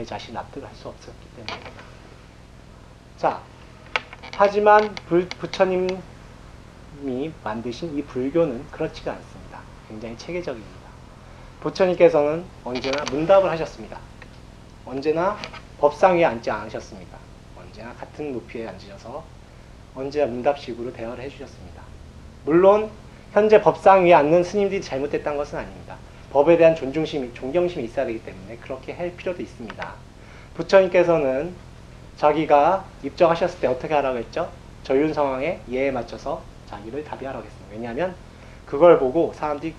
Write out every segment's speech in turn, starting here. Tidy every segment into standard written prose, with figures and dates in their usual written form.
내 자신 납득을 할 수 없었기 때문에. 자, 하지만 부처님이 만드신 이 불교는 그렇지가 않습니다. 굉장히 체계적입니다. 부처님께서는 언제나 문답을 하셨습니다. 언제나 법상 위에 앉지 않으셨습니다. 언제나 같은 높이에 앉으셔서 언제나 문답식으로 대화를 해주셨습니다. 물론 현재 법상 위에 앉는 스님들이 잘못됐다는 것은 아닙니다. 법에 대한 존경심이 있어야 되기 때문에 그렇게 할 필요도 있습니다. 부처님께서는 자기가 입적하셨을 때 어떻게 하라고 했죠? 전륜 상황에 예에 맞춰서 자기를 답의하라고 했습니다. 왜냐하면 그걸 보고 사람들이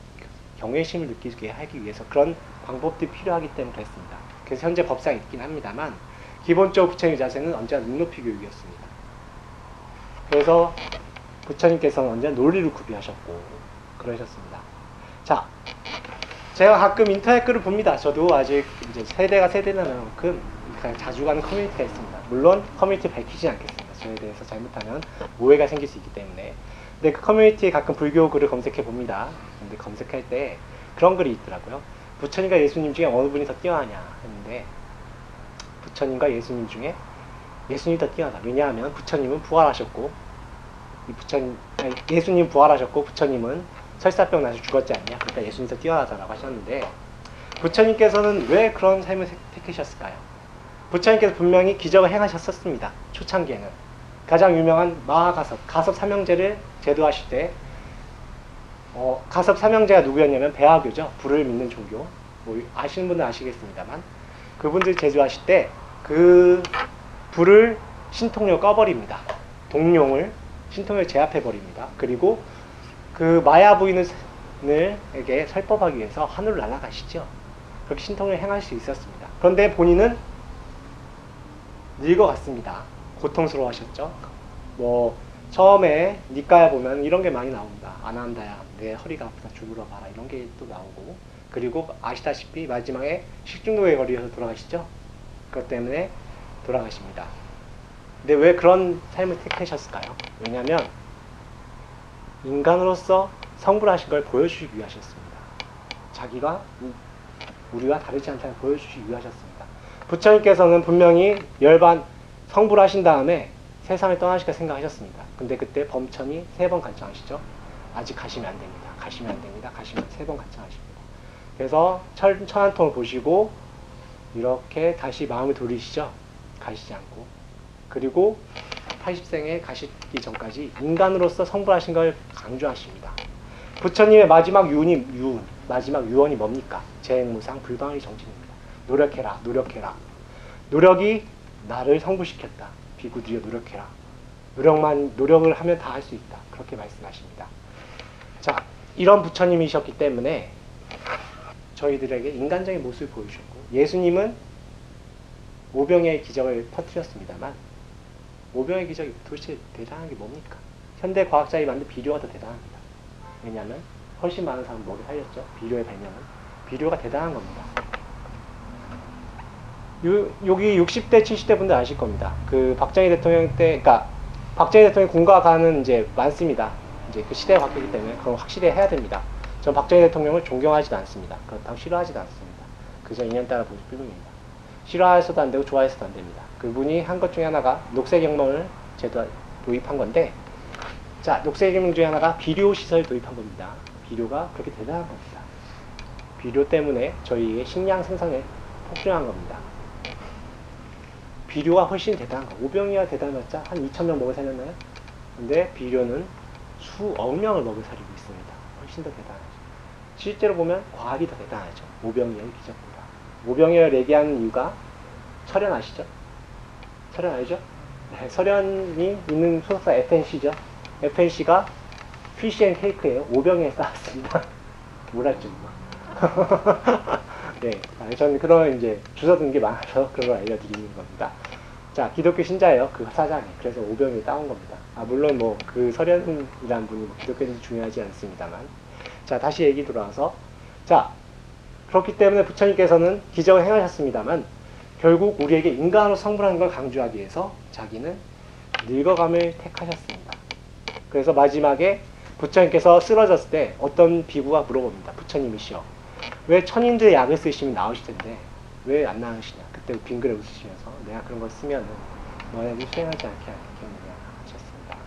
경외심을 느끼게 하기 위해서 그런 방법들이 필요하기 때문에 그랬습니다. 그래서 현재 법상에 있긴 합니다만 기본적으로 부처님 자세는 언제나 눈높이 교육이었습니다. 그래서 부처님께서는 언제나 논리를 구비하셨고 그러셨습니다. 자, 제가 가끔 인터넷 글을 봅니다. 저도 아직 이제 세대가 세대라는 만큼 그냥 자주 가는 커뮤니티가 있습니다. 물론 커뮤니티 밝히지 않겠습니다. 저에 대해서 잘못하면 오해가 생길 수 있기 때문에. 근데 그 커뮤니티에 가끔 불교 글을 검색해 봅니다. 근데 검색할 때 그런 글이 있더라고요. 부처님과 예수님 중에 어느 분이 더 뛰어나냐 했는데 부처님과 예수님 중에 예수님이 더 뛰어나다. 왜냐하면 부처님은 부활하셨고 예수님 부활하셨고 부처님은 설사병 나서 죽었지 않냐. 그러니까 예수님이 더 뛰어나다라고 하셨는데 부처님께서는 왜 그런 삶을 택하셨을까요? 부처님께서 분명히 기적을 행하셨었습니다. 초창기에는. 가장 유명한 마하가섭, 가섭 삼형제를 제도하실 때 가섭 삼형제가 누구였냐면 배화교죠. 불을 믿는 종교. 뭐 아시는 분은 아시겠습니다만 그분들 제조하실 때 그 불을 신통력을 꺼버립니다. 동룡을 신통력을 제압해버립니다. 그리고 그 마야 부인에게 설법하기 위해서 하늘을 날아가시죠. 그렇게 신통력을 행할 수 있었습니다. 그런데 본인은 늙어갔습니다. 고통스러워하셨죠. 뭐 처음에 니까야 보면 이런 게 많이 나옵니다. 아난다야 내 허리가 아프다 주물어 봐라 이런 게 또 나오고 그리고 아시다시피 마지막에 식중독에 걸려서 돌아가시죠. 그것 때문에 돌아가십니다. 근데 왜 그런 삶을 택하셨을까요? 왜냐하면 인간으로서 성불하신 걸 보여주시기 위하셨습니다. 자기가 우리와 다르지 않다는 걸 보여주시기 위하셨습니다. 부처님께서는 분명히 성불하신 다음에 세상을 떠나실까 생각하셨습니다. 근데 그때 범천이 3번 간청하시죠. 아직 가시면 안 됩니다. 가시면 안 됩니다. 가시면 3번 간청하십니다. 그래서 천안통을 보시고 이렇게 다시 마음을 돌리시죠. 가시지 않고. 그리고 80생에 가시기 전까지 인간으로서 성불하신 걸 강조하십니다. 부처님의 마지막 마지막 유언이 뭡니까? 재행무상 불방의 정진입니다. 노력해라, 노력해라. 노력이 나를 성불시켰다. 비구들이여 노력해라. 노력을 하면 다 할 수 있다. 그렇게 말씀하십니다. 자, 이런 부처님이셨기 때문에 저희들에게 인간적인 모습을 보여주셨고 예수님은 오병이의 기적을 퍼뜨렸습니다만 오병이의 기적이 도대체 대단한 게 뭡니까? 현대 과학자들이 만든 비료가 더 대단합니다. 왜냐하면 훨씬 많은 사람을 먹여 살렸죠. 비료의 발명은. 비료가 대단한 겁니다. 여기 60대, 70대 분들 아실 겁니다. 그 박정희 대통령 때, 그러니까 박정희 대통령 군가 가는 이제 많습니다. 이제 그 시대가 바뀌기 때문에 그건 확실히 해야 됩니다. 전 박정희 대통령을 존경하지도 않습니다. 그렇다고 싫어하지도 않습니다. 그저 인연 따라 볼 뿐입니다. 싫어해서도 안 되고 좋아해서도 안 됩니다. 그분이 한 것 중에 하나가 녹색혁명을 도입한 건데, 자, 녹색혁명 중에 하나가 비료 시설을 도입한 겁니다. 비료가 그렇게 대단한 겁니다. 비료 때문에 저희의 식량 생산에 폭증한 겁니다. 비료가 훨씬 대단한 거. 오병이가 대단했자 한 2,000명 먹여 살렸나요? 근데 비료는 수억 명을 먹여 살리고 있습니다. 훨씬 더 대단하죠. 실제로 보면 과학이 더 대단하죠. 오병이어의 기적보다. 오병이어를 얘기하는 이유가 설현 아시죠? 설현 알죠? 네, 설현이 있는 소속사 FNC죠. FNC가 피시앤케이크예요. 오병이에 쌓았습니다. 뭐랄지 네, 저는 그런 이제 주워 든 게 많아서 그런 걸 알려드리는 겁니다. 자, 기독교 신자예요. 그 사장이. 그래서 오병이를 따온 겁니다. 물론 뭐 그 설현이라는 분이 뭐 기독교인지 중요하지 않습니다만. 자, 다시 얘기 돌아와서 자, 그렇기 때문에 부처님께서는 기적을 행하셨습니다만 결국 우리에게 인간으로 성불하는 걸 강조하기 위해서 자기는 늙어감을 택하셨습니다. 그래서 마지막에 부처님께서 쓰러졌을 때 어떤 비구가 물어봅니다. 부처님이시여, 왜 천인들의 약을 쓰시면 나으실 텐데 왜 안 나으시냐. 그때 빙그레 웃으시면서 내가 그런 걸 쓰면은 너네들 수행하지 않게 하겠느냐 하셨습니다.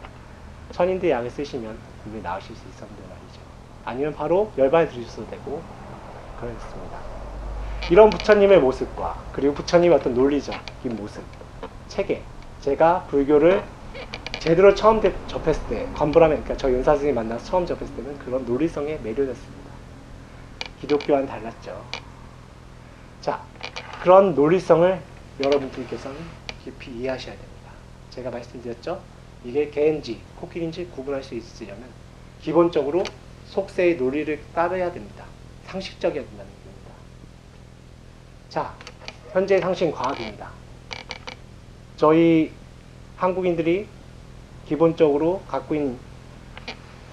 천인대 약을 쓰시면 분명히 나으실 수 있었는데 말이죠. 아니면 바로 열반에 들으셔도 되고 그랬습니다. 이런 부처님의 모습과 그리고 부처님의 어떤 논리적인 모습, 체계, 제가 불교를 제대로 처음 접했을 때, 관불하면, 그러니까 저 윤사 스님 만나서 처음 접했을 때는 그런 논리성에 매료됐습니다. 기독교와는 달랐죠. 자, 그런 논리성을 여러분들께서는 깊이 이해하셔야 됩니다. 제가 말씀드렸죠? 이게 개인지, 코끼리인지 구분할 수 있으려면 기본적으로 속세의 논리를 따라야 됩니다. 상식적이어야 된다는 얘기입니다. 자, 현재 상식은 과학입니다. 저희 한국인들이 기본적으로 갖고 있는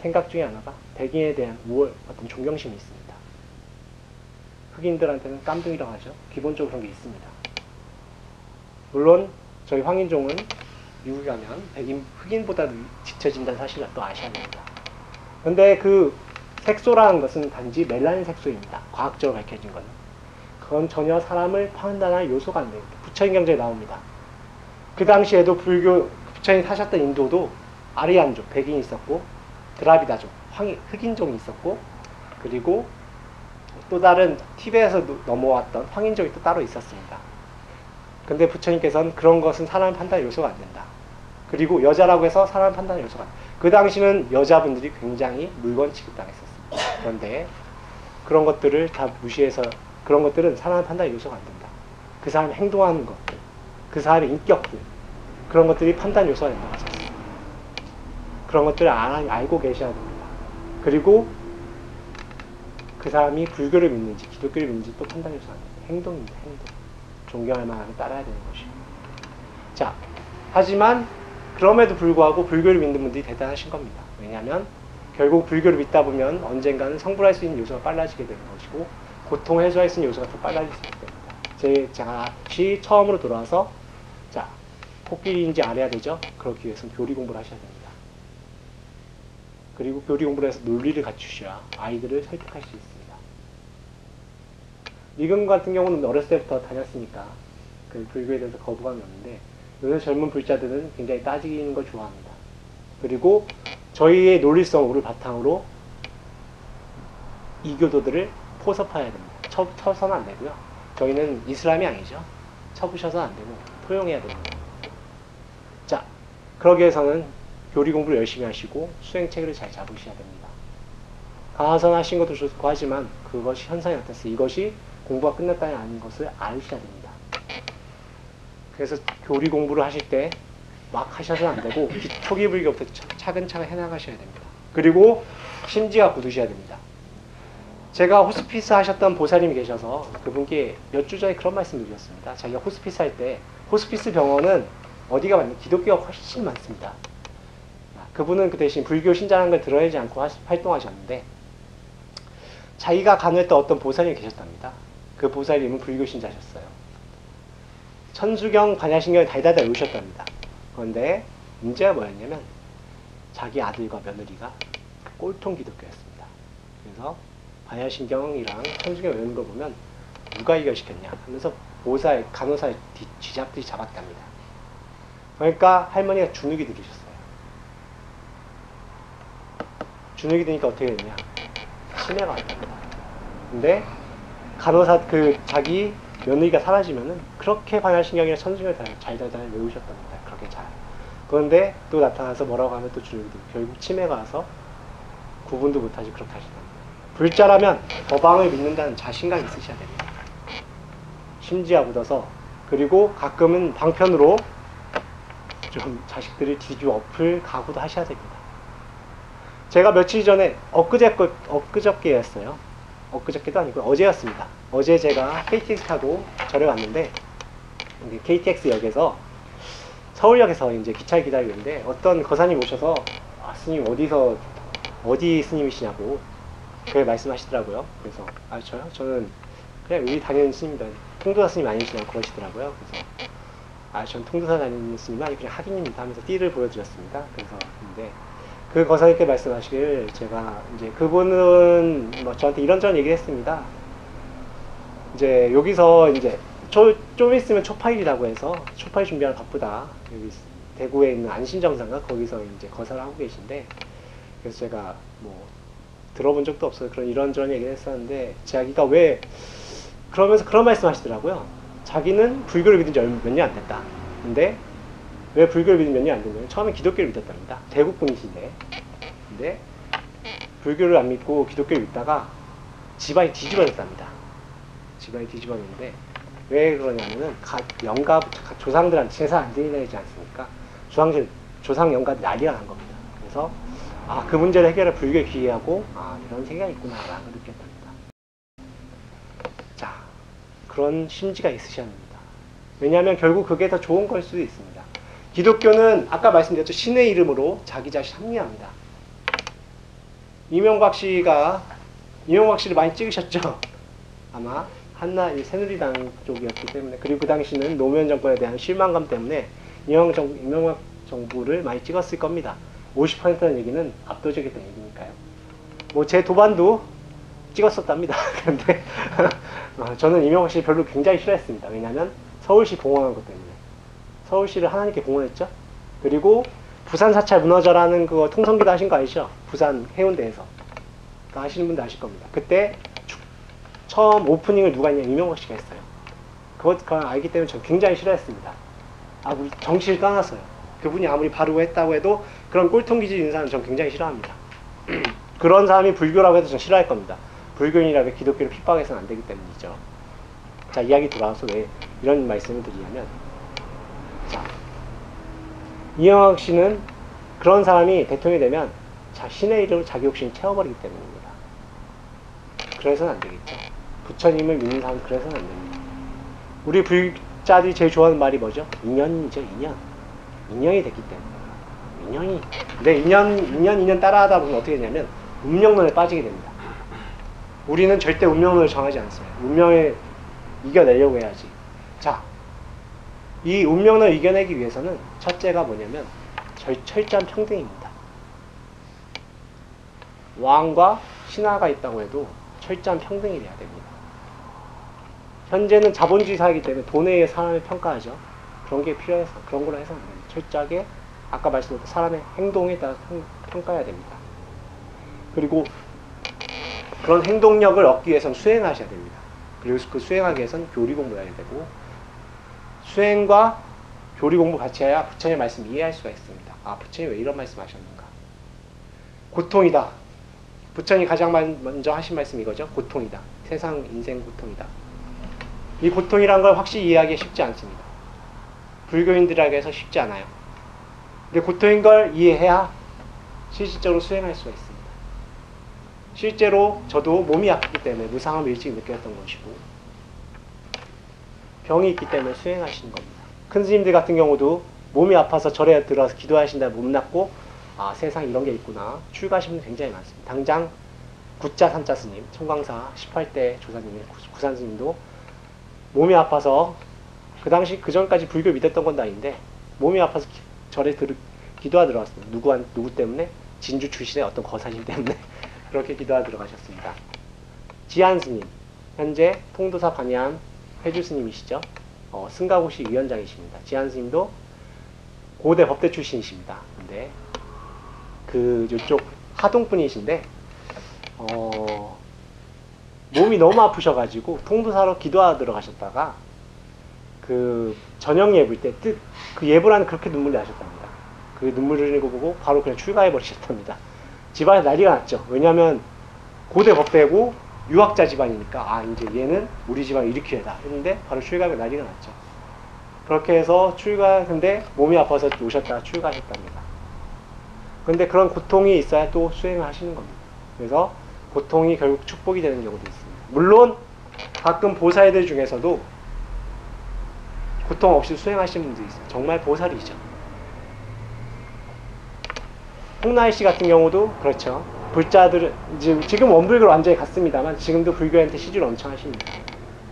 생각 중에 하나가 백인에 대한 우월, 어떤 존경심이 있습니다. 흑인들한테는 깜둥이라고 하죠. 기본적으로 그런 게 있습니다. 물론 저희 황인종은 미국에 가면 흑인보다 뒤처진다는 사실을 또 아셔야 됩니다. 그런데 그 색소라는 것은 단지 멜라닌 색소입니다. 과학적으로 밝혀진 거는. 그건 전혀 사람을 판단할 요소가 안 됩니다. 부처님 경제에 나옵니다. 그 당시에도 부처님 사셨던 인도도 아리안족, 백인이 있었고, 드라비다족, 흑인족이 있었고, 그리고 또 다른 티베트에서 넘어왔던 황인족이 또 따로 있었습니다. 근데 부처님께서는 그런 것은 사람 판단 요소가 안 된다. 그리고 여자라고 해서 사람 판단 요소가 안 된다. 그 당시는 여자분들이 굉장히 물건 취급당했었습니다. 그런데 그런 것들을 다 무시해서 그런 것들은 사람 판단 요소가 안 된다. 그 사람이 행동하는 것, 그 사람의 인격들, 그런 것들이 판단 요소가 된다고 하셨습니다. 그런 것들을 알고 계셔야 됩니다. 그리고 그 사람이 불교를 믿는지 기독교를 믿는지 또 판단 요소가 안 됩니다. 행동입니다. 행동. 존경할 만하게 따라야 되는 것이고. 자, 하지만 그럼에도 불구하고 불교를 믿는 분들이 대단하신 겁니다. 왜냐하면 결국 불교를 믿다 보면 언젠가는 성불할 수 있는 요소가 빨라지게 되는 것이고 고통을 해소할 수 있는 요소가 더 빨라질 수 있기 때문입니다. 제가 다시 처음으로 돌아와서 자, 코끼리인지 알아야 되죠? 그러기 위해서는 교리 공부를 하셔야 됩니다. 그리고 교리 공부를 해서 논리를 갖추셔야 아이들을 설득할 수 있습니다. 미금 같은 경우는 어렸을 때부터 다녔으니까 그 불교에 대해서 거부감이 없는데 요새 젊은 불자들은 굉장히 따지는 걸 좋아합니다. 그리고 저희의 논리성을 바탕으로 이교도들을 포섭해야 됩니다. 쳐서는 안 되고요. 저희는 이슬람이 아니죠. 쳐부셔서는 안 되고 포용해야 됩니다. 자, 그러기 위해서는 교리 공부를 열심히 하시고 수행체계를 잘 잡으셔야 됩니다. 가하선 하신 것도 좋고 하지만 그것이 현상이 나타났어요. 이것이 공부가 끝났다는 아닌 것을 아셔야 됩니다. 그래서 교리 공부를 하실 때 막 하셔서는 안 되고 초기 불교부터 차근차근 해나가셔야 됩니다. 그리고 심지가 굳으셔야 됩니다. 제가 호스피스 하셨던 보살님이 계셔서 그분께 몇 주 전에 그런 말씀을 드렸습니다. 자기가 호스피스 할 때 호스피스 병원은 어디가 많냐? 기독교가 훨씬 많습니다. 그분은 그 대신 불교 신자라는 걸 드러내지 않고 활동하셨는데 자기가 간호했던 어떤 보살님이 계셨답니다. 그 보살님은 불교 신자셨어요. 천수경, 반야신경을 달달달 외우셨답니다. 그런데 문제가 뭐였냐면 자기 아들과 며느리가 꼴통 기독교였습니다. 그래서 반야신경이랑 천수경 외우는 거 보면 누가 이겨시켰냐 하면서 보살, 간호사의 쥐잡듯이 잡았답니다. 그러니까 할머니가 주눅이 들으셨어요. 주눅이 드니까 어떻게 됐냐? 치매가 왔답니다. 근데 간호사 자기 며느리가 사라지면은 그렇게 반야신경이나 천수경을 잘 외우셨답니다. 그렇게 잘. 그런데 또 나타나서 뭐라고 하면 또 주눅이 들고 결국 치매가 와서 구분도 못하지 그렇게 하시답니다. 불자라면 법왕을 믿는다는 자신감이 있으셔야 됩니다. 심지가 굳어서 그리고 가끔은 방편으로 좀 자식들을 뒤집어 엎을 각오도 하셔야 됩니다. 제가 며칠 전에 엊그저께였어요. 엊그저께도 아니고 어제였습니다. 어제 제가 KTX 타고 절에 왔는데 KTX 역에서 서울역에서 이제 기차를 기다리고 있는데 어떤 거사님 오셔서 스님 어디 스님이시냐고 그렇게 말씀하시더라고요. 그래서 저요? 저는 그냥 여기 다니는 스님입니다. 통도사 스님 아니시냐고 그러시더라고요. 그래서 전 통도사 다니는 스님은 아니 그냥 학인입니다 하면서 띠를 보여드렸습니다. 그래서 근데 그 거사님께 말씀하시길 제가 이제 그분은 뭐 저한테 이런저런 얘기를 했습니다. 이제 여기서 이제 좀 있으면 초파일이라고 해서 초파일 준비하러 바쁘다. 여기 대구에 있는 안심정상가 거기서 이제 거사를 하고 계신데, 그래서 제가 뭐 들어본 적도 없어요. 그런 이런저런 얘기를 했었는데, 자기가 왜 그러면서 그런 말씀 하시더라고요. 자기는 불교를 믿은 지 몇 년 안 됐다. 근데 왜 불교를 믿은 몇 년 안 됐냐면 처음에 기독교를 믿었답니다. 대국 분이신데, 근데 불교를 안 믿고 기독교를 믿다가 집안이 뒤집어졌답니다. 집안이 뒤집어졌는데 왜 그러냐면은 영가 조상들한테 제사 안 드려야 되지 않습니까? 조상 영가들이 난리가 난 겁니다. 그래서 그 문제를 해결할 불교에 귀의하고 이런 생각이 있구나라고 느꼈답니다. 자, 그런 심지가 있으셔야 합니다. 왜냐하면 결국 그게 더 좋은 걸 수도 있습니다. 기독교는 아까 말씀드렸죠. 신의 이름으로 자기 자신 합리화합니다. 이명박 씨를 많이 찍으셨죠? 아마 새누리당 쪽이었기 때문에, 그리고 그 당시는 노무현 정권에 대한 실망감 때문에 이명박 정부를 많이 찍었을 겁니다. 50%는 얘기는 압도적이었던 얘기니까요. 뭐 제 도반도 찍었었답니다. 그런데 저는 이명박 씨 별로 굉장히 싫어했습니다. 왜냐하면 서울시 봉헌한 것 때문에. 서울시를 하나님께 봉헌했죠. 그리고 부산 사찰 무너져라는 그거 통성기도 하신 거 아시죠? 부산 해운대에서. 아시는 분도 아실 겁니다. 그때 처음 오프닝을 누가 했냐면 이명박 씨가 했어요. 그걸 알기 때문에 저는 굉장히 싫어했습니다. 정치를 떠났어요. 그분이 아무리 바르고 했다고 해도 그런 꼴통기질 있는 사람은 저는 굉장히 싫어합니다. 그런 사람이 불교라고 해도 저는 싫어할 겁니다. 불교인이라고 기독교를 핍박해서는 안 되기 때문이죠. 자, 이야기 돌아와서 왜 이런 말씀을 드리냐면, 자, 이명박 씨는 그런 사람이 대통령이 되면 신의 이름을 자기 욕심을 채워버리기 때문입니다. 그래서는 안 되겠죠. 부처님을 믿는 사람은 그래서는 안 됩니다. 우리 불자들이 제일 좋아하는 말이 뭐죠? 인연이죠, 인연. 인연이 됐기 때문에. 근데 인연 따라하다 보면 어떻게 되냐면 운명론에 빠지게 됩니다. 우리는 절대 운명론을 정하지 않습니다. 운명을 이겨내려고 해야지. 자, 이 운명론을 이겨내기 위해서는 첫째가 뭐냐면 철저한 평등입니다. 왕과 신하가 있다고 해도 철저한 평등이 돼야 됩니다. 현재는 자본주의 사회이기 때문에 돈에 의해 사람을 평가하죠. 그런 게 필요해서 그런 걸로 해서는 안 됩니다. 철저하게 아까 말씀드린 사람의 행동에 따라 평가해야 됩니다. 그리고 그런 행동력을 얻기 위해서는 수행하셔야 됩니다. 그리고 그 수행하기 위해서는 교리 공부해야 되고, 수행과 교리 공부 같이 해야 부처님의 말씀 이해할 수가 있습니다. 부처님 왜 이런 말씀 하셨는가? 고통이다. 부처님이 가장 먼저 하신 말씀이 이거죠. 고통이다. 세상 인생 고통이다. 이 고통이란 걸 확실히 이해하기 쉽지 않습니다. 불교인들에게서 쉽지 않아요. 근데 고통인 걸 이해해야 실질적으로 수행할 수가 있습니다. 실제로 저도 몸이 아프기 때문에 무상함을 일찍 느꼈던 것이고, 병이 있기 때문에 수행하시는 겁니다. 큰 스님들 같은 경우도 몸이 아파서 절에 들어가서 기도하신다 몸 낫고 세상 이런 게 있구나 출가하시는 분 굉장히 많습니다. 당장 구자 삼자 스님, 청광사 18대 조사님의 구산 스님도 몸이 아파서 그 당시 그 전까지 불교 믿었던 건 아닌데 몸이 아파서 절에 기도하 들어갔습니다. 누구 때문에? 진주 출신의 어떤 거사님 때문에 그렇게 기도하 들어가셨습니다. 지한 스님, 현재 통도사 반야암 회주 스님이시죠. 승가고시 위원장이십니다. 지한 스님도 고대 법대 출신이십니다. 근데 이쪽 하동 분이신데 몸이 너무 아프셔가지고 통도사로 기도하러 들어가셨다가 그 저녁 예불 때 그 예불하는 그렇게 눈물이 나셨답니다. 그 눈물 흘리고 보고 바로 그냥 출가해 버리셨답니다. 집안에 난리가 났죠. 왜냐하면 고대 법대고 유학자 집안이니까 이제 얘는 우리 집안 일으키려다 했는데 바로 출가하고 난리가 났죠. 그렇게 해서 근데 몸이 아파서 오셨다가 출가하셨답니다. 근데 그런 고통이 있어야 또 수행을 하시는 겁니다. 그래서 고통이 결국 축복이 되는 경우도 있습니다. 물론 가끔 보살들 중에서도 고통 없이 수행하시는 분들이 있어요. 정말 보살이죠. 홍나희 씨 같은 경우도 그렇죠. 불자들은 지금 원불교로 완전히 갔습니다만 지금도 불교한테 시주를 엄청 하십니다.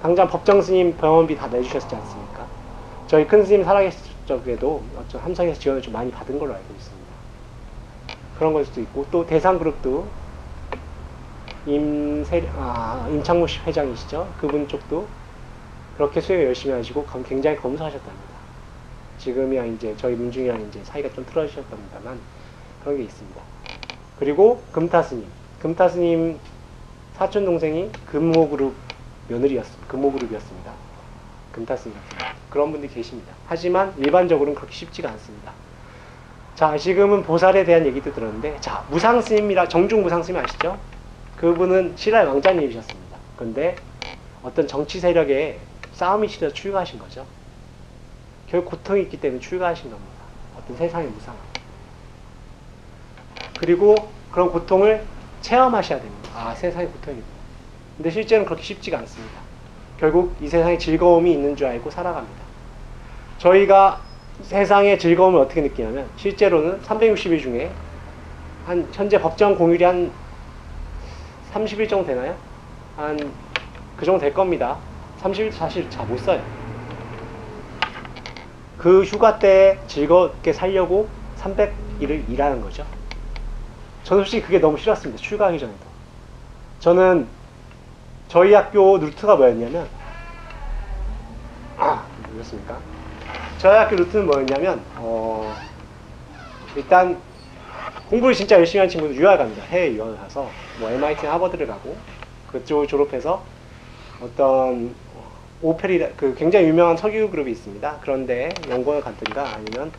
당장 법정 스님 병원비 다 내주셨지 않습니까? 저희 큰 스님 살아계실 적에도 함성에서 지원을 좀 많이 받은 걸로 알고 있습니다. 그런 걸 수도 있고, 또 대상그룹도 임창무 씨 회장이시죠. 그분 쪽도 그렇게 수행 열심히 하시고 굉장히 검소하셨답니다. 지금이야 이제 저희 문중이랑 이제 사이가 좀 틀어지셨답니다만 그런 게 있습니다. 그리고 금타스님 사촌 동생이 금호그룹 금호그룹이었습니다. 금타스님 그런 분들이 계십니다. 하지만 일반적으로는 그렇게 쉽지가 않습니다. 자, 지금은 보살에 대한 얘기도 들었는데, 자, 정중 무상스님 아시죠? 그분은 신라의 왕자님이셨습니다. 근데 어떤 정치 세력에 싸움이 싫어서 출가하신 거죠. 결국 고통이 있기 때문에 출가하신 겁니다. 어떤 세상의 무상함. 그리고 그런 고통을 체험하셔야 됩니다. 아, 세상의 고통이구나. 근데 실제는 그렇게 쉽지가 않습니다. 결국 이 세상에 즐거움이 있는 줄 알고 살아갑니다. 저희가 세상의 즐거움을 어떻게 느끼냐면 실제로는 360일 중에 현재 법정 공휴일이 한 30일 정도 되나요? 그 정도 될 겁니다. 30일 사실 잘 못 써요. 그 휴가 때 즐겁게 살려고 300일을 일하는 거죠. 저는 솔직히 그게 너무 싫었습니다. 출가하기 전에도. 저는 저희 학교 루트가 뭐였냐면 뭐였습니까? 저희 학교 루트는 뭐였냐면 일단 공부를 진짜 열심히 하는 친구들 유학 갑니다. 해외 유학을 가서 뭐 MIT나 하버드를 가고 그쪽을 졸업해서 어떤 오펠이 굉장히 유명한 석유 그룹이 있습니다. 그런데 연구원을 갔든가 아니면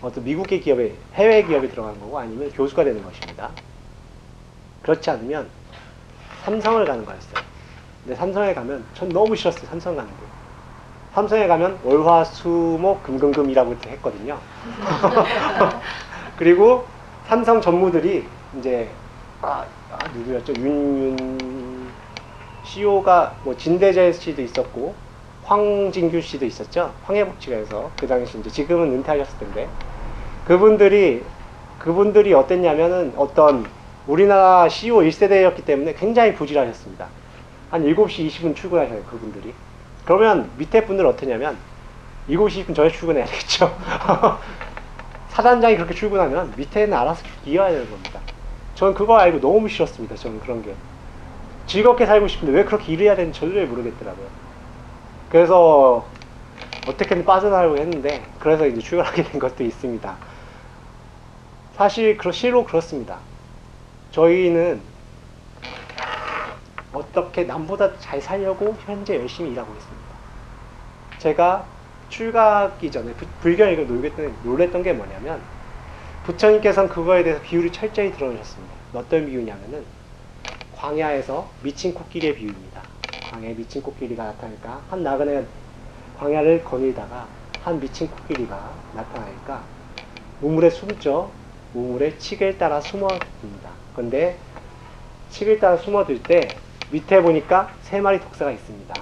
어떤 미국의 기업에 해외 기업에 들어가는 거고 아니면 교수가 되는 것입니다. 그렇지 않으면 삼성을 가는 거였어요. 근데 삼성에 가면 전 너무 싫었어요. 삼성 가는 게. 삼성에 가면 월화수목 금금금이라고 이렇게 했거든요. 그리고 삼성 전무들이 이제 누구였죠? CEO가 뭐 진대재 씨도 있었고 황진규 씨도 있었죠. 황해복지가에서 그 당시 이제 지금은 은퇴하셨을 텐데 그분들이 어땠냐면은 어떤 우리나라 CEO 1세대였기 때문에 굉장히 부지런하셨습니다. 한 7시 20분 출근하셔요, 그분들이. 그러면 밑에 분들은 어떠냐면 7시 20분 전에 출근해야 되겠죠. 사단장이 그렇게 출근하면 밑에는 알아서 이어야 되는 겁니다. 저는 그거 알고 너무 싫었습니다. 저는 그런 게. 즐겁게 살고 싶은데 왜 그렇게 일해야 되는지 저도 모르겠더라고요. 그래서 어떻게든 빠져나가려고 했는데 그래서 이제 출근하게 된 것도 있습니다. 사실 실로 그렇습니다. 저희는 어떻게 남보다 잘 살려고 현재 열심히 일하고 있습니다. 제가 출가하기 전에 불교를 놀랬던 게 뭐냐면 부처님께서는 그거에 대해서 비유를 철저히 들어주셨습니다. 어떤 비유냐면은 광야에서 미친 코끼리의 비유입니다. 광야에 미친 코끼리가 나타나니까 한 나그네가 광야를 거닐다가 한 미친 코끼리가 나타나니까 우물에 숨죠. 우물에 칡을 따라 숨어듭니다. 근데 칡을 따라 숨어들 때 밑에 보니까 3마리 독사가 있습니다.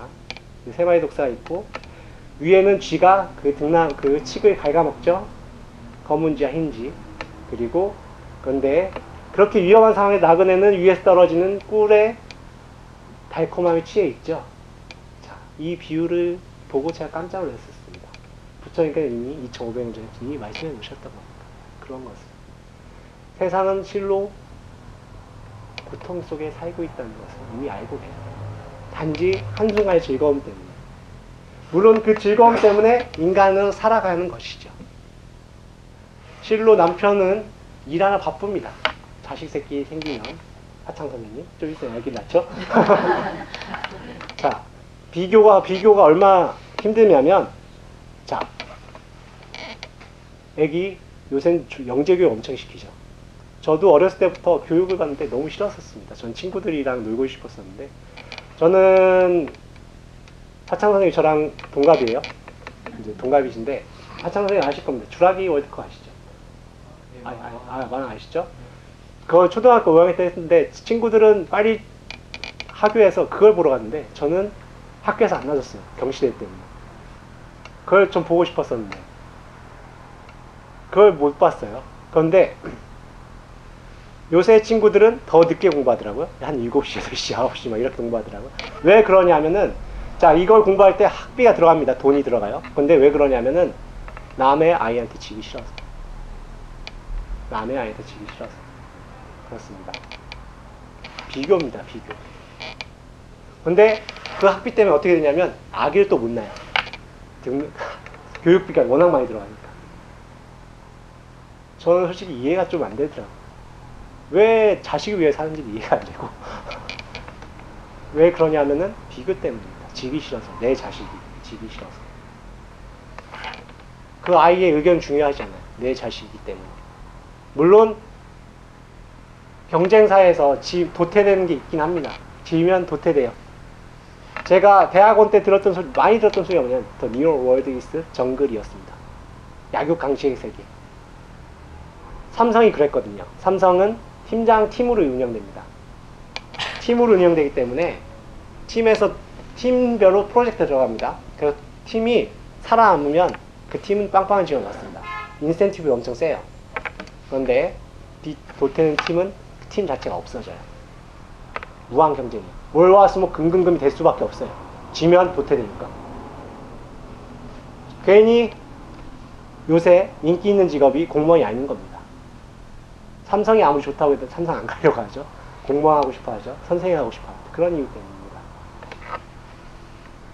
3마리 독사가 있고 위에는 쥐가 그 칡을 갉아먹죠. 검은 쥐와 흰 쥐. 그리고 그런데 그렇게 위험한 상황에 나그네는 위에서 떨어지는 꿀에 달콤함에 취해 있죠. 자, 이 비유를 보고 제가 깜짝 놀랐었습니다. 부처님께서 이미 2500년 전에 이미 말씀해 주셨던 겁니다. 그런 것을. 세상은 실로 고통 속에 살고 있다는 것을 이미 알고 계세요. 단지 한순간의 즐거움 때문에. 물론 그 즐거움 때문에 인간은 살아가는 것이죠. 실로 남편은 일하나 바쁩니다. 자식 새끼 생기면 하창 선생님 좀 있어야 알긴 낳죠. 자, 비교가 얼마나 힘드냐면 자, 애기 요새는 영재교육 엄청 시키죠. 저도 어렸을 때부터 교육을 받는데 너무 싫었었습니다. 전 친구들이랑 놀고 싶었었는데 저는 하창 선생님 저랑 동갑이에요. 이제 동갑이신데 하창 선생님 아실 겁니다. 주라기 월드컵 아시죠? 많이 아시죠? 그걸 초등학교 5학년 때 했는데 친구들은 빨리 학교에서 그걸 보러 갔는데 저는 학교에서 안 놔줬어요. 경시대 때문에. 그걸 좀 보고 싶었었는데 그걸 못 봤어요. 그런데 요새 친구들은 더 늦게 공부하더라고요. 한 7시, 8시, 9시 막 이렇게 공부하더라고요. 왜 그러냐면은 자, 이걸 공부할 때 학비가 들어갑니다. 돈이 들어가요. 근데 왜 그러냐면은 남의 아이한테 지기 싫어서. 남의 아이한테 지기 싫어서. 그렇습니다. 비교입니다. 비교. 근데 그 학비 때문에 어떻게 되냐면 아기를 또 못 낳아요. 교육비가 워낙 많이 들어가니까. 저는 솔직히 이해가 좀 안 되더라고요. 왜 자식을 위해 사는지 이해가 안 되고 왜 그러냐면은 비교 때문입니다. 지기 싫어서. 내 자식이 지기 싫어서. 그 아이의 의견 중요하지 않아요. 내 자식이기 때문에. 물론 경쟁사에서 도태되는 게 있긴 합니다. 지면 도태돼요. 제가 대학원 때 들었던 소리, 많이 들었던 소리가 뭐냐면 The New World is Jungle이었습니다. 야교 강식의 세계. 삼성이 그랬거든요. 삼성은 팀으로 운영됩니다. 팀으로 운영되기 때문에 팀별로 프로젝트 들어갑니다. 그래서 팀이 살아남으면 그 팀은 빵빵한 지원 받습니다. 인센티브가 엄청 세요. 그런데 도태는 팀은 그 팀 자체가 없어져요. 무한 경쟁이에요. 월화수목 금금금이 될 수밖에 없어요. 지면 도태되니까. 괜히 요새 인기 있는 직업이 공무원이 아닌 겁니다. 삼성이 아무리 좋다고 해도 삼성 안 가려고 하죠. 공무원 하고 싶어 하죠. 선생님 하고 싶어 하죠. 그런 이유 때문입니다.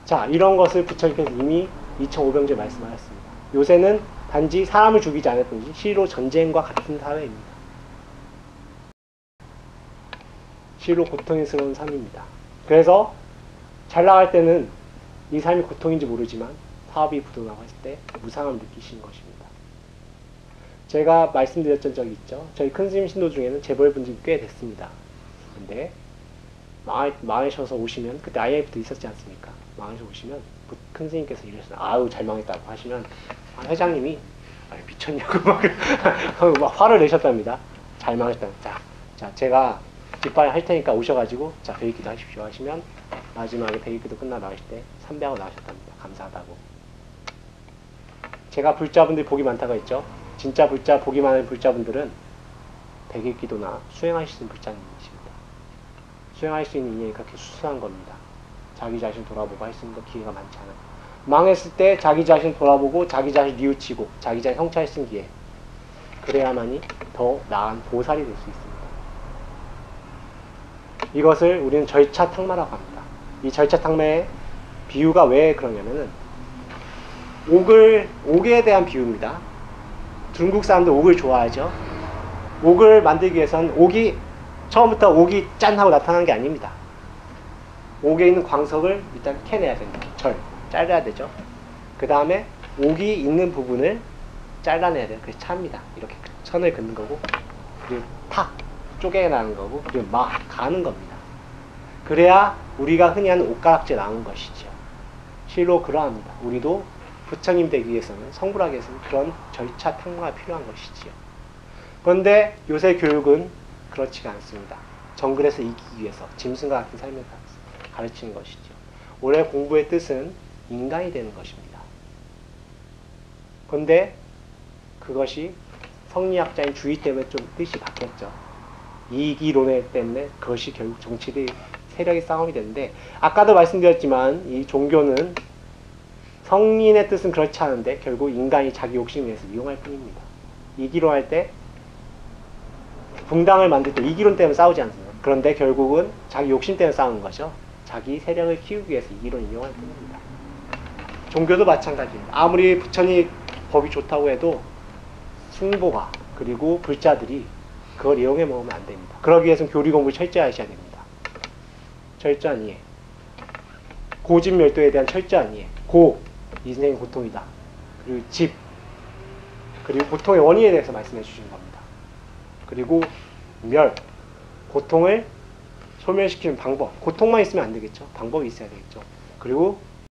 자, 이런 것을 부처님께서 이미 2500제 말씀하셨습니다. 요새는 단지 사람을 죽이지 않을 뿐이지 실로 전쟁과 같은 사회입니다. 실로 고통스러운 삶입니다. 그래서 잘 나갈 때는 이 삶이 고통인지 모르지만 사업이 부도나고 했을 때 무상함을 느끼시는 것입니다. 제가 말씀드렸던 적이 있죠. 저희 큰 스님 신도 중에는 재벌분들이 꽤 됐습니다. 근데 망하셔서 오시면 그때 IMF도 있었지 않습니까? 망하셔서 오시면 큰 스님께서 이러시면 아유 잘 망했다고 하시면 회장님이 미쳤냐고 막 화를 내셨답니다. 잘 망했다. 자 제가 뒷발에 할 테니까 오셔가지고 자 배기도 하십시오 하시면 마지막에 배기도 끝나고 나오실 때 300하고 나오셨답니다. 감사하다고. 제가 불자분들이 복이 많다고 했죠. 진짜 불자, 복이 많은 불자분들은 백일기도나 수행하실 수 있는 불자님이십니다. 수행할 수 있는 인연이 그렇게 수수한 겁니다. 자기 자신 돌아보고 할 수 있는 기회가 많지 않아요. 망했을 때 자기 자신 돌아보고 자기 자신 뉘우치고 자기 자신 성찰할 수 있는 기회. 그래야만이 더 나은 보살이 될 수 있습니다. 이것을 우리는 절차탕마라고 합니다. 이 절차탕마의 비유가 왜 그러냐면은 옥에 대한 비유입니다. 중국 사람들 옥을 좋아하죠. 옥을 만들기 위해서는 처음부터 옥이 짠 하고 나타나는 게 아닙니다. 옥에 있는 광석을 일단 캐내야 됩니다. 잘라야 되죠. 그 다음에 옥이 있는 부분을 잘라내야 돼요. 그래서 차입니다. 이렇게 선을 긋는 거고, 그리고 쪼개나는 거고, 그리고 가는 겁니다. 그래야 우리가 흔히 하는 옷가락질 나오는 것이죠. 실로 그러합니다. 우리도 부처님 되기 위해서는, 성불하기 위해서는 그런 절차 탕마가 필요한 것이지요. 그런데 요새 교육은 그렇지가 않습니다. 정글에서 이기기 위해서 짐승과 같은 삶을 가르치는 것이죠. 원래 공부의 뜻은 인간이 되는 것입니다. 그런데 그것이 성리학자인 주의 때문에 좀 뜻이 바뀌었죠. 이기론에 때문에 그것이 결국 정치의 세력의 싸움이 되는데, 아까도 말씀드렸지만 이 종교는 성린의 뜻은 그렇지 않은데 결국 인간이 자기 욕심을 위해서 이용할 뿐입니다. 이기론 할 때 붕당을 만들 때 이기론 때문에 싸우지 않습니다. 그런데 결국은 자기 욕심 때문에 싸우는 거죠. 자기 세력을 키우기 위해서 이기론을 이용할 뿐입니다. 종교도 마찬가지입니다. 아무리 부처님 법이 좋다고 해도 승보가 그리고 불자들이 그걸 이용해 먹으면 안 됩니다. 그러기 위해서는 교리 공부를 철저히 하셔야 됩니다. 철저한 이해. 고집멸도에 대한 철저한 이해. 인생의 고통이다. 그리고 집. 그리고 고통의 원인에 대해서 말씀해 주신 겁니다. 그리고 고통을 소멸시키는 방법. 고통만 있으면 안 되겠죠. 방법이 있어야 되겠죠. 그리고